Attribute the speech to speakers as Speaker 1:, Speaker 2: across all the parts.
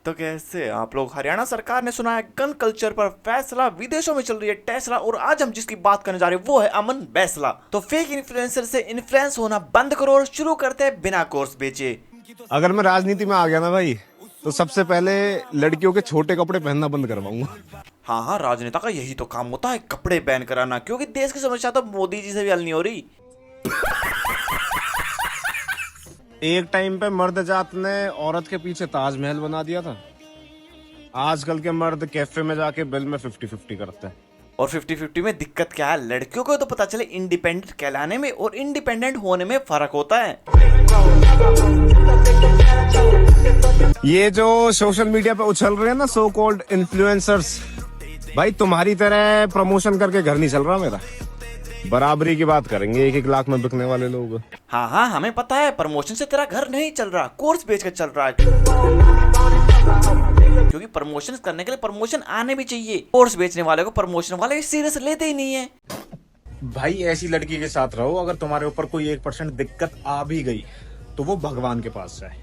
Speaker 1: तो कैसे आप लोग, हरियाणा सरकार ने सुना है गन कल्चर पर फैसला, विदेशों में चल रही है टेस्ला, और आज हम जिसकी बात करने जा रहे हैं वो है अमन बैसला। तो फेक इन्फ्लुएंसर से इन्फ्लुएंस होना बंद करो और शुरू करते हैं बिना कोर्स बेचे।
Speaker 2: अगर मैं राजनीति में आ गया ना भाई, तो सबसे पहले लड़कियों के छोटे कपड़े पहनना बंद करवाऊंगा।
Speaker 1: हाँ हाँ, राजनेता का यही तो काम होता है, कपड़े बैन कराना, क्योंकि देश की समस्या तो मोदी जी से भी हल नहीं हो रही।
Speaker 2: एक टाइम पे मर्द जात ने औरत के पीछे ताजमहल बना दिया था। आजकल के मर्द कैफे में जाके बिल में 50-50 करते हैं।
Speaker 1: और 50-50 में दिक्कत क्या है? लड़कियों को तो पता चले इंडिपेंडेंट कहलाने में और इंडिपेंडेंट होने में फर्क होता है।
Speaker 2: ये जो सोशल मीडिया पे उछल रहे हैं ना सो कॉल्ड इन्फ्लुएंसर्स, भाई तुम्हारी तरह प्रमोशन करके घर नहीं चल रहा मेरा। बराबरी की बात करेंगे 1-1 लाख में बिकने वाले लोग।
Speaker 1: हाँ हाँ, हमें पता है प्रमोशन से तेरा घर नहीं चल रहा, कोर्स बेच कर चल रहा है। क्योंकि प्रमोशन करने के लिए प्रमोशन आने भी चाहिए, कोर्स बेचने वाले को प्रमोशन वाले सीरियस लेते ही नहीं है।
Speaker 3: भाई ऐसी लड़की के साथ रहो, अगर तुम्हारे ऊपर कोई 1% दिक्कत आ भी गई तो वो भगवान के पास जाए,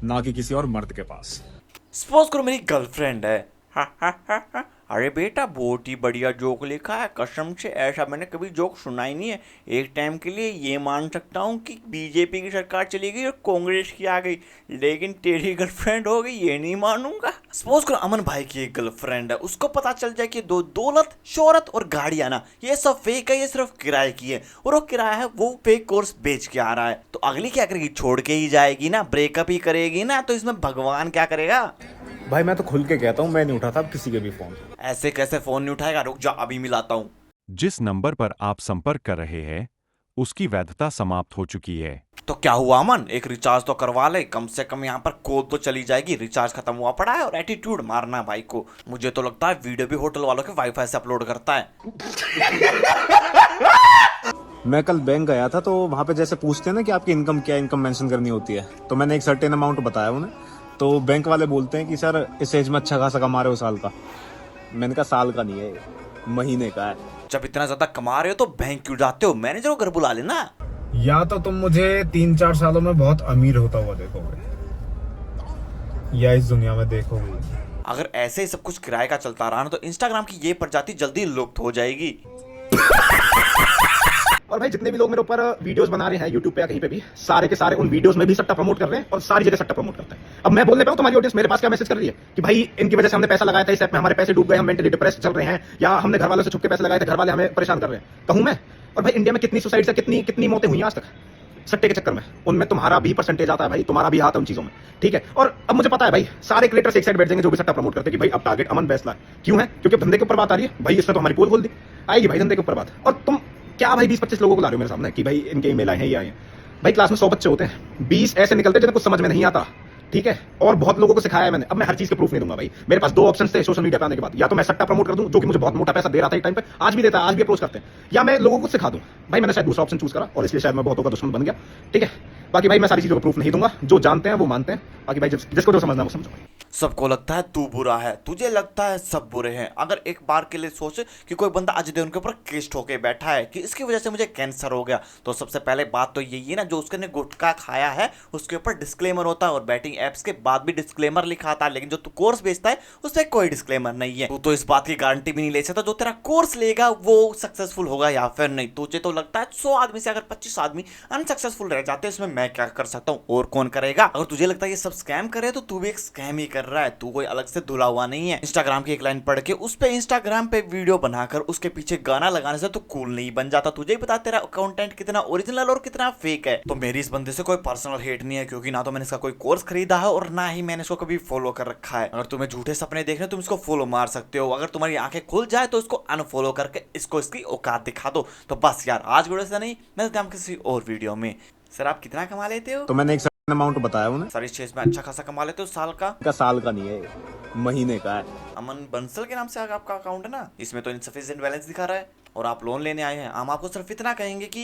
Speaker 3: ना कि किसी और मर्द के पास।
Speaker 1: सपोज करो मेरी गर्लफ्रेंड है। हा, हा, हा, हा। अरे बेटा, बहुत ही बढ़िया जोक लिखा है, कसम से ऐसा मैंने कभी जोक सुना ही नहीं है। एक टाइम के लिए ये मान सकता हूँ कि बीजेपी की सरकार चली गई और कांग्रेस की आ गई, लेकिन तेरी गर्लफ्रेंड हो गई ये नहीं मानूंगा। सपोज करो अमन भाई की एक गर्लफ्रेंड है, उसको पता चल जाए कि दौलत, शोहरत और गाड़ियां ना ये सब फेक है, ये सिर्फ किराए की है, और वो किराया है वो फेक कोर्स बेच के आ रहा है। तो अगली क्या करेगी? छोड़ के ही जाएगी ना, ब्रेकअप ही करेगी ना। तो इसमें भगवान क्या करेगा?
Speaker 3: भाई मैं तो खुल के कहता हूँ, मैं नहीं उठाता अब किसी के भी फोन।
Speaker 1: ऐसे कैसे फोन नहीं उठाएगा? रुक जा, अभी मिलाता हूँ।
Speaker 4: जिस नंबर पर आप संपर्क कर रहे हैं उसकी वैधता समाप्त हो चुकी है।
Speaker 1: तो क्या हुआ अमन, एक रिचार्ज तो करवा ले, कम से कम यहाँ पर कॉल तो चली जाएगी। रिचार्ज खत्म हुआ पड़ा है और एटीट्यूड मारना भाई को। मुझे तो लगता है वीडियो भी होटल वालों के वाईफाई से अपलोड करता है।
Speaker 3: मैं कल बैंक गया था, तो वहां पे जैसे पूछते हैं ना कि आपकी इनकम क्या, इनकम मेंशन करनी होती है, तो मैंने एक सर्टेन अमाउंट बताया उन्हें। तो बैंक वाले बोलते हैं कि सर इस एज में अच्छा खासा कमा रहे हो साल का। मैंने कहा साल का नहीं है, महीने का है।
Speaker 1: जब इतना ज्यादा कमा रहे हो तो बैंक क्यों जाते हो? मैनेजर को घर बुला लेना।
Speaker 5: या तो तुम मुझे 3-4 सालों में बहुत अमीर होता हुआ देखोगे, या इस दुनिया में देखोगे।
Speaker 1: अगर ऐसे ही सब कुछ किराए का चलता रहा ना तो इंस्टाग्राम की ये प्रजाति जल्दी लुप्त हो जाएगी।
Speaker 6: और भाई जितने भी लोग मेरे ऊपर वीडियोस बना रहे हैं यूट्यूब पे या कहीं पे भी, सारे के सारे उन वीडियोस में भी सट्टा प्रमोट कर रहे हैं और सारी जगह सट्टा प्रमोट करते हैं। अब मैं बोलने पाऊँ, तुम्हारी ऑडियंस मेरे पास क्या मैसेज कर रही है कि भाई इनकी वजह से हमने पैसा लगाया था इस ऐप में, हमारे पैसे डूब गए, हम मेंटली डिप्रेस चल रहे हैं, या हमने घर वालों से छुप के पैसे लगाए थे, घर वाले हमें परेशान कर रहे हैं। कहूं मैं? और भाई इंडिया में कितनी सुसाइड से कितनी मौतें हुई आज तक सट्टे के चक्कर में, उनमें तुम्हारा भी परसेंटेज आता है भाई, तुम्हारा भी हाथ है उन चीजों में, ठीक है। और अब मुझे पता है भाई सारे क्रिएटर्स एक साइड बैठ जाएंगे जो भी सट्टा प्रमोट करते हैं कि भाई अब टारगेट अमन बैसला है। क्यों है? क्योंकि धंधे के ऊपर बात आ रही है भाई, इसने तो हमारी पोल खोल दी। आएगी भाई धंधे के ऊपर बात, और तुम क्या भाई 20-25 लोगों को ला रहे हो मेरे सामने कि भाई इनके ईमेल आए हैं, ये आए हैं। भाई क्लास में 100 बच्चे होते हैं, 20 ऐसे निकलते हैं जिन्हें कुछ समझ में नहीं आता, ठीक है। और बहुत लोगों को सिखाया है मैंने। अब मैं हर चीज के प्रूफ नहीं दूंगा भाई। मेरे पास 2 ऑप्शन थे सोशल मीडिया पे आने के बाद, या तो मैं सट्टा प्रमोट कर दूं जो कि मुझे बहुत मोटा पैसा दे रहा था एक टाइम पे, आज भी देता है, आज भी अप्रोच करते हैं, या मैं लोगों को सिखा दूं। भाई मैंने शायद दूसरा ऑप्शन चूज करा और इसलिए शायद मैं बहुतों का दुश्मन बन गया, ठीक है। बाकी भाई मैं सारी चीजों को प्रूफ नहीं दूंगा, जो जानते हैं वो मानते हैं, बाकी भाई जिसको जो समझना है वो समझो।
Speaker 1: सबको लगता है तू बुरा है, तुझे लगता है सब बुरे हैं। अगर एक बार के लिए सोचे कि कोई बंदा अजय देवगन के ऊपर केस ठोके बैठा है कि इसकी वजह से मुझे कैंसर हो गया, तो सबसे पहले बात तो यही है ना, जो उसने गुटखा खाया है उसके ऊपर डिस्क्लेमर होता है, और बैटिंग एप्स के बाद भी डिस्क्लेमर लिखा आता है, लेकिन जो तू कोर्स बेचता है उससे कोई डिस्क्लेमर नहीं है। तू तो इस बात की गारंटी भी नहीं ले सकता जो तेरा कोर्स लेगा वो सक्सेसफुल होगा या फिर नहीं। तुझे तो लगता है 100 आदमी से अगर 25 आदमी अनसक्सेसफुल रह जाते हैं, इसमें मैं क्या कर सकता हूँ और कौन करेगा? अगर तुझे लगता है ये सब स्कैम करे तो तू भी एक स्कैम ही कर रहा है, तू कोई अलग से धुला हुआ नहीं है। इंस्टाग्राम की एक लाइन पढ़ के उस पे इंस्टाग्राम पे वीडियो बनाकर उसके पीछे गाना लगाने से तो कूल नहीं बन जाता। तुझे ही पता तेरा कंटेंट कितना ओरिजिनल और कितना फेक है। तो मेरी इस बंदे से कोई पर्सनल हेट नहीं है, क्योंकि ना तो मैंने इसका कोई कोर्स खरीदा है और ना ही मैंने इसको कभी फॉलो कर रखा है। अगर तुम्हें झूठे सपने देखने तुम इसको फॉलो मार सकते हो, अगर तुम्हारी आंखें खुल जाए तो इसको अनफॉलो करके इसको इसकी औकात दिखा दो। तो बस यार आज वीडियो से नहीं, मिलते हैं किसी और वीडियो में। सर आप कितना कमा लेते हो?
Speaker 3: तो मैंने एक अमाउंट बताया उन्हें।
Speaker 1: सर इस चीज में अच्छा खासा कमा लेते हो साल का?
Speaker 3: साल का नहीं है, महीने का है।
Speaker 1: अमन बंसल के नाम से आपका अकाउंट है ना, इसमें तो इनसफिशिएंट बैलेंस दिखा रहा है और आप लोन लेने आए हैं। हम आपको सिर्फ इतना कहेंगे कि